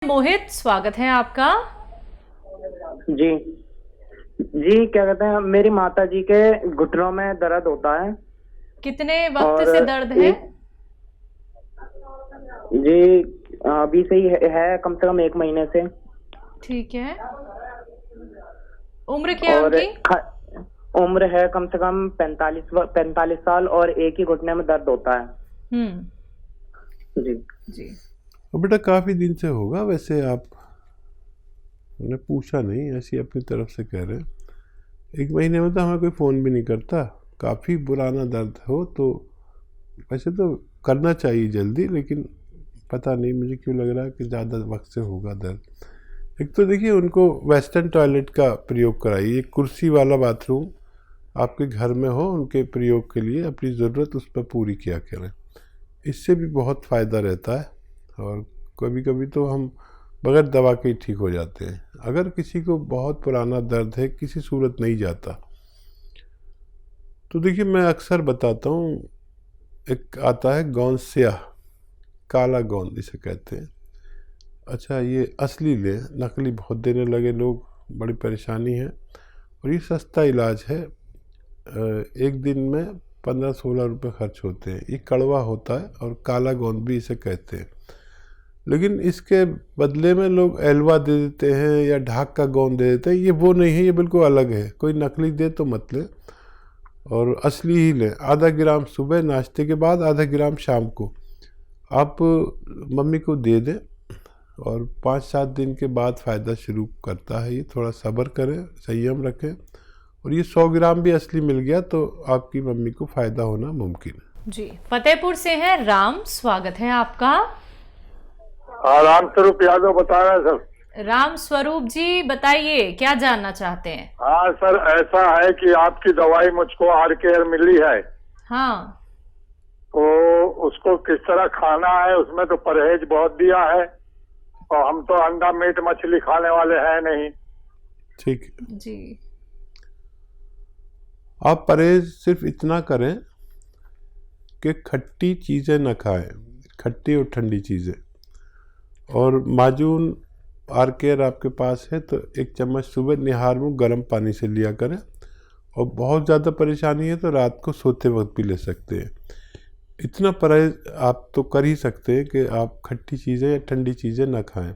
मोहित, स्वागत है आपका। जी जी, क्या कहते हैं, मेरी माता जी के घुटनों में दर्द होता है। कितने वक्त और से दर्द है? जी, अभी से ही है कम से कम 1 महीने से। ठीक है। उम्र क्या है और उनकी? उम्र है कम से कम 45 साल और एक ही घुटने में दर्द होता है। जी जी। और बेटा काफ़ी दिन से होगा वैसे, आप ने पूछा नहीं, ऐसी अपनी तरफ से कह रहे हैं। 1 महीने में तो हमें कोई फ़ोन भी नहीं करता। काफ़ी पुराना दर्द हो तो वैसे तो करना चाहिए जल्दी, लेकिन पता नहीं मुझे क्यों लग रहा है कि ज़्यादा वक्त से होगा दर्द। एक तो देखिए, उनको वेस्टर्न टॉयलेट का प्रयोग कराइए। कुर्सी वाला बाथरूम आपके घर में हो, उनके प्रयोग के लिए अपनी ज़रूरत उस पर पूरी किया करें। इससे भी बहुत फ़ायदा रहता है। और कभी कभी तो हम बगैर दवा के ही ठीक हो जाते हैं। अगर किसी को बहुत पुराना दर्द है, किसी सूरत नहीं जाता, तो देखिए मैं अक्सर बताता हूँ, एक आता है गोंद स्याह, काला गोंद इसे कहते हैं। अच्छा, ये असली ले, नकली बहुत देने लगे लोग, बड़ी परेशानी है। और ये सस्ता इलाज है। एक दिन में 15-16 रुपये खर्च होते हैं। ये कड़वा होता है और काला गोंद भी इसे कहते हैं। लेकिन इसके बदले में लोग एलवा दे देते हैं या ढाक का गोंद दे देते हैं। ये वो नहीं है, ये बिल्कुल अलग है। कोई नकली दे तो मत लें और असली ही लें। आधा ग्राम सुबह नाश्ते के बाद, आधा ग्राम शाम को आप मम्मी को दे दें और 5-7 दिन के बाद फ़ायदा शुरू करता है। ये थोड़ा सब्र करें, संयम रखें। और ये 100 ग्राम भी असली मिल गया तो आपकी मम्मी को फ़ायदा होना मुमकिन है। जी, फतेहपुर से हैं राम, स्वागत है आपका। राम स्वरूप यादव बता रहे हैं सर। राम स्वरूप जी, बताइए क्या जानना चाहते हैं? हाँ सर, ऐसा है कि आपकी दवाई मुझको आर केयर मिली है। हाँ। तो उसको किस तरह खाना है, उसमें तो परहेज बहुत दिया है और हम तो अंडा मीट मछली खाने वाले हैं नहीं। ठीक जी। आप परहेज सिर्फ इतना करें कि खट्टी चीज़ें न खाएं, खट्टी और ठंडी चीज़ें। और माजून आर केयर आपके पास है तो 1 चम्मच सुबह निहार में गर्म पानी से लिया करें। और बहुत ज़्यादा परेशानी है तो रात को सोते वक्त भी ले सकते हैं। इतना परहेज आप तो कर ही सकते हैं कि आप खट्टी चीज़ें या ठंडी चीज़ें ना खाएं।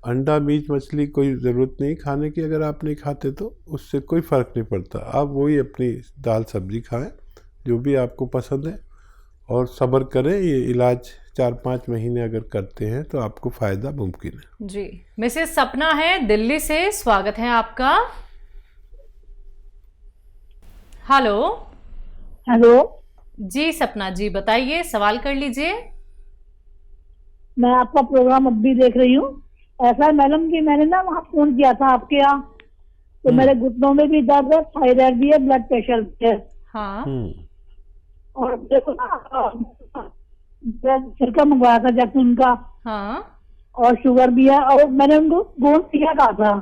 अंडा मीट मछली कोई ज़रूरत नहीं खाने की, अगर आप नहीं खाते तो उससे कोई फ़र्क नहीं पड़ता। आप वही अपनी दाल सब्ज़ी खाएं जो भी आपको पसंद है और सब्र करें। ये इलाज 4-5 महीने अगर करते हैं तो आपको फ़ायदा मुमकिन है। जी। मिसेस सपना है दिल्ली से, स्वागत है आपका। हेलो। हेलो जी सपना जी, बताइए, सवाल कर लीजिए। मैं आपका प्रोग्राम अब भी देख रही हूँ। ऐसा है मैडम कि मैंने ना वहाँ फोन किया था आपके यहाँ, तो मेरे घुटनों में भी दर्द है, थायराइड भी है, ब्लड प्रेशर भी है। हाँ। और देखो ना, सिर का मंगवाया था जैक्सन का। हाँ। और शुगर भी है। और मैंने उनको गोंद सिया कहा था।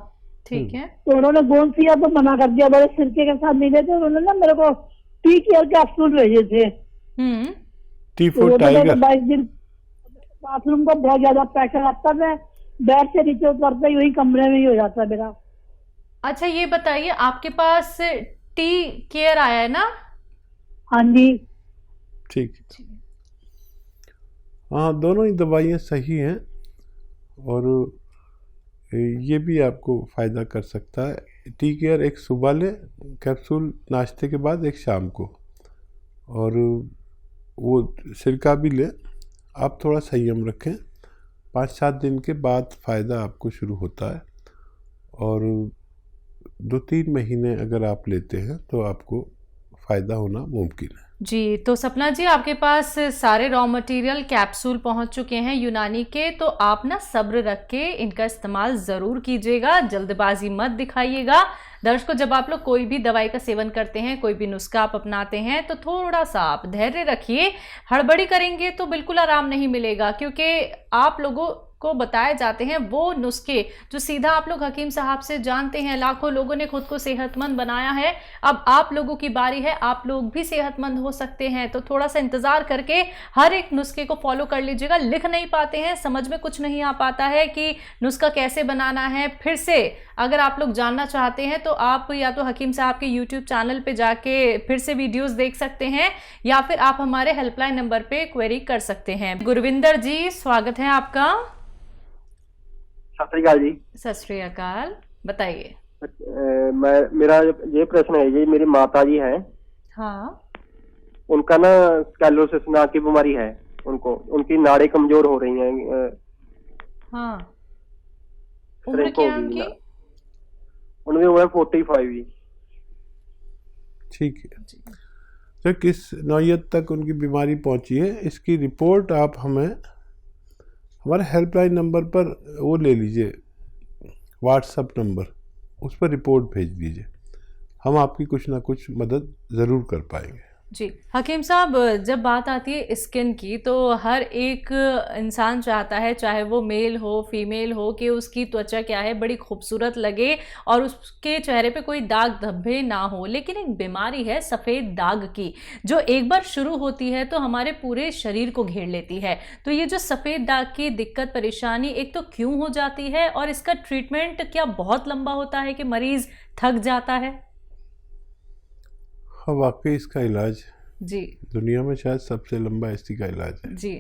ठीक है। तो उन्होंने गोंद सिया तो मना कर दिया, बड़े सिरके के साथ नहीं देते। उन्होंने ना मेरे को टी केयर कैप्सूल भेजे थे। T4 tiger. 22 दिन बाथरूम को बहुत ज्यादा प्रेशर आता है, बेड से नीचे उतरता ही वही कमरे में ही हो जाता है मेरा। अच्छा, ये बताइए, आपके पास टी केयर आया है ना? हाँ जी। ठीक। हाँ, दोनों ही दवाइयाँ सही हैं और ये भी आपको फ़ायदा कर सकता है। टी केयर एक सुबह ले कैप्सूल नाश्ते के बाद, एक शाम को। और वो सिरका भी ले। आप थोड़ा संयम रखें, 5-7 दिन के बाद फ़ायदा आपको शुरू होता है। और 2-3 महीने अगर आप लेते हैं तो आपको फ़ायदा होना मुमकिन है। जी, तो सपना जी, आपके पास सारे रॉ मटेरियल कैप्सूल पहुंच चुके हैं यूनानी के, तो आप ना सब्र रख के इनका इस्तेमाल ज़रूर कीजिएगा, जल्दबाजी मत दिखाइएगा। दर्शकों, जब आप लोग कोई भी दवाई का सेवन करते हैं, कोई भी नुस्खा आप अपनाते हैं, तो थोड़ा सा आप धैर्य रखिए। हड़बड़ी करेंगे तो बिल्कुल आराम नहीं मिलेगा, क्योंकि आप लोगों को बताए जाते हैं वो नुस्खे जो सीधा आप लोग हकीम साहब से जानते हैं। लाखों लोगों ने खुद को सेहतमंद बनाया है, अब आप लोगों की बारी है, आप लोग भी सेहतमंद हो सकते हैं। तो थोड़ा सा इंतजार करके हर एक नुस्खे को फॉलो कर लीजिएगा। लिख नहीं पाते हैं, समझ में कुछ नहीं आ पाता है कि नुस्खा कैसे बनाना है, फिर से अगर आप लोग जानना चाहते हैं तो आप या तो हकीम साहब के YouTube चैनल पे जाके फिर से वीडियोस देख सकते हैं, या फिर आप हमारे हेल्पलाइन नंबर पे क्वेरी कर सकते हैं। गुरविंदर जी, स्वागत है आपका। सत श्री अकाल जी। सत श्री अकाल, बताइए। मेरा ये प्रश्न है जी, मेरी माता जी हैं। हाँ, उनका ना स्कैलोसिस नाम की बीमारी है, उनकी नाड़ें कमजोर हो रही हैं। हाँ, उम्र क्या है उनकी? उनकी उम्र 45 जी। ठीक है, तो किस नौयत तक उनकी बीमारी पहुंची है इसकी रिपोर्ट आप हमें हमारे हेल्पलाइन नंबर पर वो ले लीजिए, व्हाट्सएप नंबर, उस पर रिपोर्ट भेज दीजिए, हम आपकी कुछ ना कुछ मदद ज़रूर कर पाएंगे। जी हकीम साहब, जब बात आती है स्किन की तो हर एक इंसान चाहता है, चाहे वो मेल हो फीमेल हो, कि उसकी त्वचा क्या है बड़ी खूबसूरत लगे और उसके चेहरे पे कोई दाग धब्बे ना हो। लेकिन एक बीमारी है सफ़ेद दाग की, जो एक बार शुरू होती है तो हमारे पूरे शरीर को घेर लेती है। तो ये जो सफ़ेद दाग की दिक्कत परेशानी एक तो क्यों हो जाती है, और इसका ट्रीटमेंट क्या बहुत लंबा होता है कि मरीज़ थक जाता है? हाँ, वाकई इसका इलाज जी दुनिया में शायद सबसे लंबा इसी का इलाज है। जी।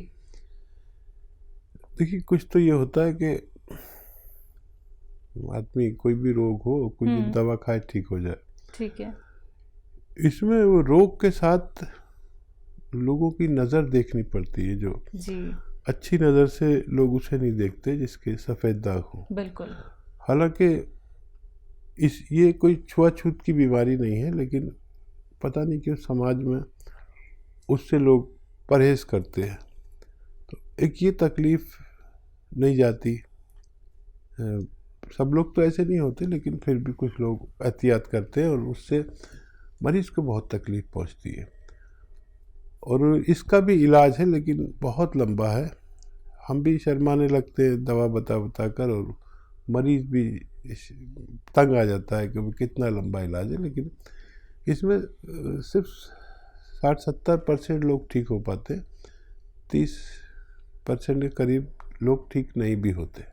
देखिए, कुछ तो ये होता है कि आदमी कोई भी रोग हो, कुछ दिन दवा खाए ठीक हो जाए, ठीक है। इसमें वो रोग के साथ लोगों की नज़र देखनी पड़ती है, जो जी अच्छी नज़र से लोग उसे नहीं देखते जिसके सफ़ेद दाग हो। बिल्कुल। हालांकि ये कोई छुआछूत की बीमारी नहीं है, लेकिन पता नहीं क्यों समाज में उससे लोग परहेज़ करते हैं। तो एक ये तकलीफ़ नहीं जाती, सब लोग तो ऐसे नहीं होते, लेकिन फिर भी कुछ लोग एहतियात करते हैं और उससे मरीज़ को बहुत तकलीफ़ पहुंचती है। और इसका भी इलाज है, लेकिन बहुत लंबा है, हम भी शर्माने लगते हैं दवा बता कर, और मरीज़ भी तंग आ जाता है कि कितना लंबा इलाज है। लेकिन इसमें सिर्फ 60-70% लोग ठीक हो पाते, 30% के करीब लोग ठीक नहीं भी होते।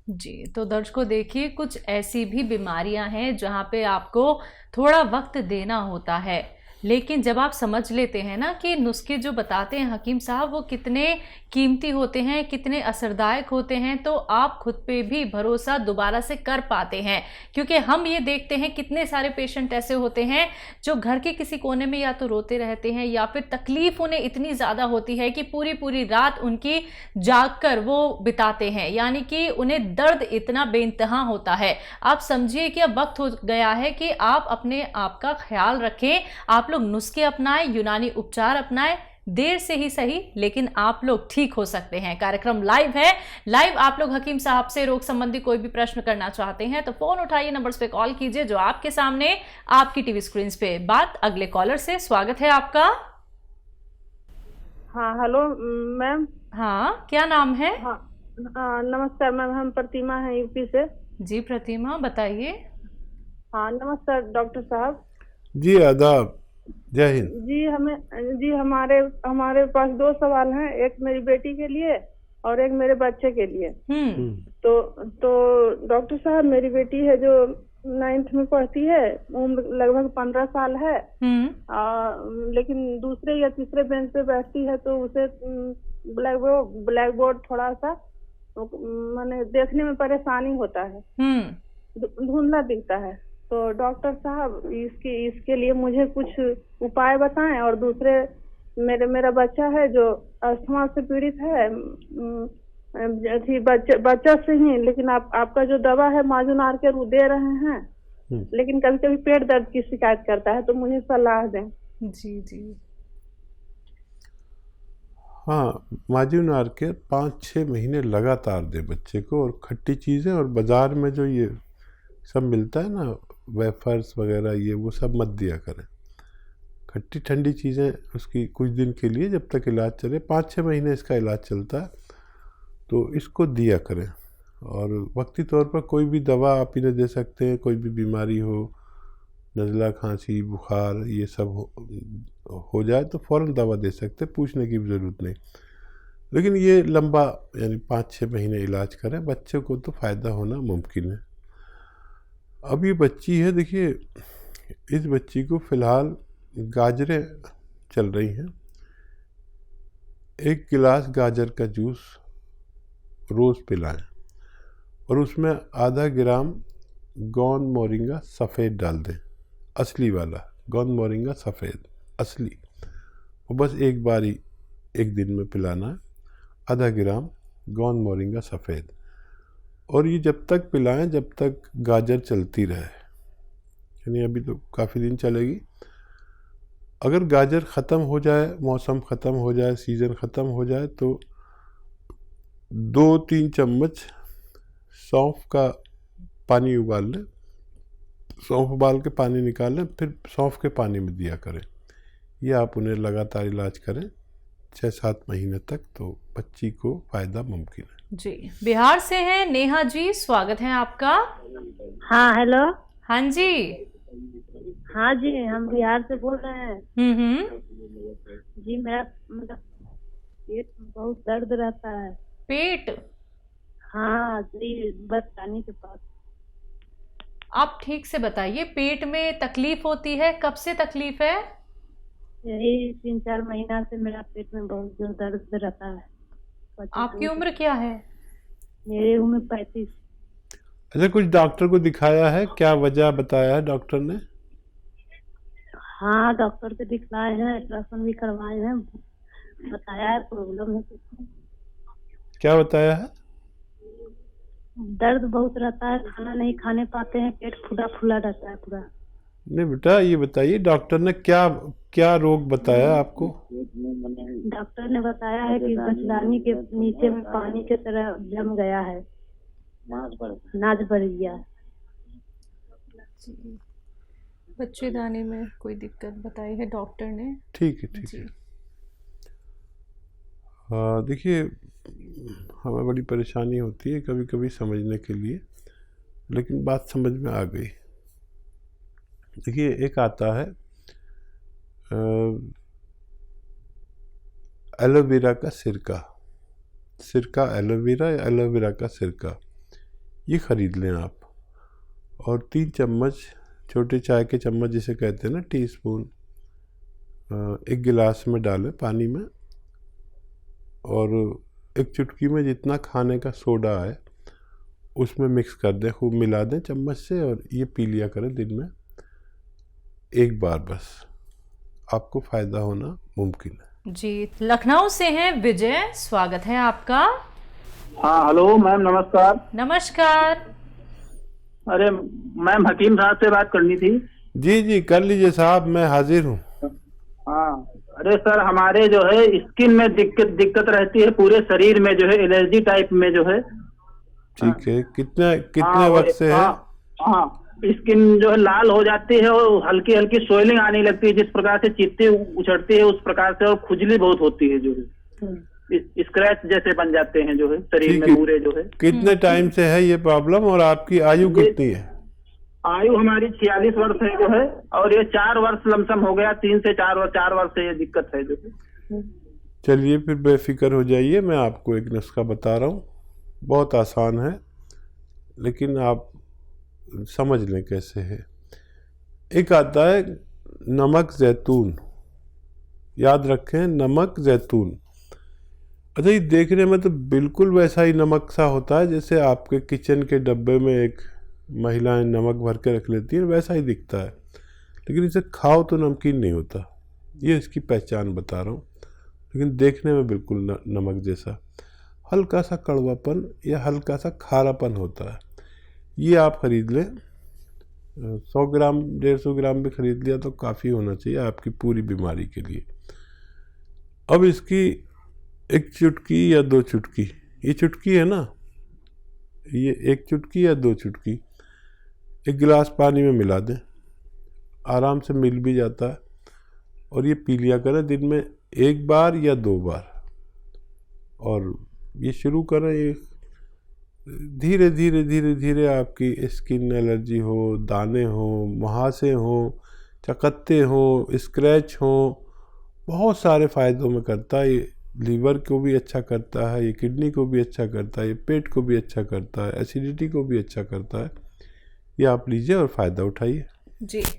जी, तो दर्शकों देखिए, कुछ ऐसी भी बीमारियां हैं जहां पे आपको थोड़ा वक्त देना होता है, लेकिन जब आप समझ लेते हैं ना कि नुस्खे जो बताते हैं हकीम साहब वो कितने कीमती होते हैं, कितने असरदायक होते हैं, तो आप खुद पे भी भरोसा दोबारा से कर पाते हैं। क्योंकि हम ये देखते हैं कितने सारे पेशेंट ऐसे होते हैं जो घर के किसी कोने में या तो रोते रहते हैं, या फिर तकलीफ उन्हें इतनी ज़्यादा होती है कि पूरी पूरी रात उनकी जाग कर वो बिताते हैं, यानी कि उन्हें दर्द इतना बेइंतहा होता है। आप समझिए कि अब वक्त हो गया है कि आप अपने आप का ख्याल रखें, आप लोग नुस्खे अपनाएं, यूनानी उपचार अपनाएं, देर से ही सही लेकिन आप लोग ठीक हो सकते हैं। कार्यक्रम लाइव है, लाइव आप लोग हकीम साहब से रोग संबंधी कोई भी प्रश्न करना चाहते हैं तो फोन उठाइए, नंबर्स पे कॉल कीजिए जो आपके सामने आपकी टीवी स्क्रीन पे। बात अगले कॉलर से, स्वागत है आपका। हाँ हेलो मैम। हाँ, क्या नाम है? हाँ नमस्कार मैम, हम प्रतिमा हैं यूपी से। जी प्रतिमा, बताइए। हाँ नमस्कार डॉक्टर साहब। जी आदाब, जय हिंद। जी हमारे पास 2 सवाल हैं, एक मेरी बेटी के लिए और एक मेरे बच्चे के लिए। तो डॉक्टर साहब, मेरी बेटी है जो 9th में पढ़ती है, उम्र लगभग 15 साल है, लेकिन दूसरे या तीसरे बेंच पे बैठती है तो उसे ब्लैक बोर्ड थोड़ा सा माने देखने में परेशानी होता है, धुंधला दिखता है। तो डॉक्टर साहब इसके लिए मुझे कुछ उपाय बताएं। और दूसरे मेरा बच्चा है जो अस्थमा से पीड़ित है, बच्चा से ही, लेकिन आपका जो दवा है माजुनार के दे रहे हैं, लेकिन कभी कभी पेट दर्द की शिकायत करता है, तो मुझे सलाह दें। जी जी। हाँ, माजुनार के 5-6 महीने लगातार दे बच्चे को, और खट्टी चीज़ें, और बाज़ार में जो ये सब मिलता है ना वेफर्स वगैरह, ये वो सब मत दिया करें। खट्टी ठंडी चीज़ें उसकी कुछ दिन के लिए, जब तक इलाज चले, 5-6 महीने इसका इलाज चलता है, तो इसको दिया करें। और वक्ती तौर पर कोई भी दवा आप इन्हें दे सकते हैं, कोई भी बीमारी हो, नज़ला, खांसी, बुखार, ये सब हो जाए तो फ़ौरन दवा दे सकते हैं, पूछने की भी ज़रूरत नहीं। लेकिन ये लंबा यानी 5-6 महीने इलाज करें, बच्चे को तो फ़ायदा होना मुमकिन है। अब ये बच्ची है, देखिए इस बच्ची को फ़िलहाल गाजरें चल रही हैं। 1 गिलास गाजर का जूस रोज़ पिलाएं और उसमें आधा ग्राम गोंद मोरिंगा सफ़ेद डाल दें, असली वाला गोंद मोरिंगा सफ़ेद असली, और बस एक बारी एक दिन में पिलाना है, आधा ग्राम गोंद मोरिंगा सफ़ेद। और ये जब तक पिलाएं जब तक गाजर चलती रहे, यानी अभी तो काफ़ी दिन चलेगी। अगर गाजर ख़त्म हो जाए, मौसम ख़त्म हो जाए, सीज़न ख़त्म हो जाए, तो 2-3 चम्मच सौंफ का पानी उबाल लें, सौंफ उबाल के पानी निकाल लें, फिर सौंफ के पानी में दिया करें। ये आप उन्हें लगातार इलाज करें 6-7 महीने तक, तो बच्ची को फ़ायदा मुमकिन है। जी, बिहार से हैं नेहा जी, स्वागत है आपका। हाँ हेलो। हाँ जी। हाँ जी, हम बिहार से बोल रहे हैं। जी, मेरा मतलब पेट में बहुत दर्द रहता है। पेट? हाँ जी, बस पानी के पास। आप ठीक से बताइए, पेट में तकलीफ होती है, कब से तकलीफ है? यही 3-4 महीना से मेरा पेट में बहुत जोर दर्द रहता है। आपकी उम्र क्या है? मेरी उम्र 35। अच्छा, कुछ डॉक्टर को दिखाया है? क्या वजह बताया है डॉक्टर ने? हाँ, डॉक्टर से दिखलाए हैं, अल्ट्रासाउंड भी करवाए हैं, बताया है प्रॉब्लम है। क्या बताया है? दर्द बहुत रहता है, खाना नहीं खाने पाते हैं, पेट फूला फूला रहता है पूरा। नहीं बेटा, ये बताइए डॉक्टर ने क्या क्या रोग बताया आपको? डॉक्टर ने बताया है कि बचदानी के नीचे में पानी की तरह जम गया है, नाज बढ़ गया है। बच्चेदानी में कोई दिक्कत बताई है डॉक्टर ने? ठीक है, ठीक है। देखिए, हमें बड़ी परेशानी होती है कभी कभी समझने के लिए, लेकिन बात समझ में आ गई। देखिए, एक आता है एलोवेरा का सिरका, एलोवेरा या एलोवेरा का सिरका, ये ख़रीद लें आप, और 3 चम्मच, छोटे चाय के चम्मच जिसे कहते हैं ना, टीस्पून, 1 गिलास में डालें पानी में, और 1 चुटकी में जितना खाने का सोडा है उसमें मिक्स कर दें, खूब मिला दें चम्मच से, और ये पी लिया करें दिन में 1 बार बस, आपको फ़ायदा होना मुमकिन है। जी, लखनऊ से हैं विजय, स्वागत है आपका। हाँ हेलो मैम, नमस्कार। नमस्कार। अरे मैम, हकीम साहब से बात करनी थी। जी जी, कर लीजिए साहब, मैं हाजिर हूँ। हाँ, अरे सर, हमारे जो है स्किन में दिक्कत रहती है, पूरे शरीर में जो है एलर्जी टाइप में जो है। ठीक है, कितने वक्त से है? हाँ, स्किन जो है लाल हो जाती है और हल्की हल्की स्वेलिंग आने लगती है, जिस प्रकार से चित्ती उछड़ती है उस प्रकार से, और खुजली बहुत होती है, जो है स्क्रैच जैसे बन जाते हैं जो है शरीर में पूरे जो है। कितने टाइम से है ये प्रॉब्लम, और आपकी आयु कितनी है? आयु हमारी 46 वर्ष है जो है, और ये 4 वर्ष लमसम हो गया, 3 से 4 वर्ष से ये दिक्कत है जो है। चलिए फिर बेफिक्र हो जाइए, मैं आपको एक नुस्खा बता रहा हूँ, बहुत आसान है, लेकिन आप समझ लें कैसे है। एक आता है नमक जैतून, याद रखें, नमक जैतून। अच्छा, ये देखने में तो बिल्कुल वैसा ही नमक सा होता है जैसे आपके किचन के डब्बे में एक महिलाएं नमक भर के रख लेती हैं, वैसा ही दिखता है, लेकिन इसे खाओ तो नमकीन नहीं होता। ये इसकी पहचान बता रहा हूँ, लेकिन देखने में बिल्कुल नमक जैसा, हल्का सा कड़वापन या हल्का सा खारापन होता है। ये आप ख़रीद लें, 100 ग्राम 150 ग्राम भी ख़रीद लिया तो काफ़ी होना चाहिए आपकी पूरी बीमारी के लिए। अब इसकी 1 चुटकी या 2 चुटकी, ये चुटकी है ना, ये 1 चुटकी या 2 चुटकी 1 गिलास पानी में मिला दें, आराम से मिल भी जाता है, और ये पी लिया करें दिन में 1 बार या 2 बार, और ये शुरू करें, ये धीरे धीरे धीरे धीरे आपकी स्किन एलर्जी हो, दाने हो, मुहासे हो, चकत्ते हो, स्क्रैच हो, बहुत सारे फ़ायदों में करता है। ये लीवर को भी अच्छा करता है, ये किडनी को भी अच्छा करता है, ये पेट को भी अच्छा करता है, एसिडिटी को भी अच्छा करता है। ये आप लीजिए और फ़ायदा उठाइए। जी।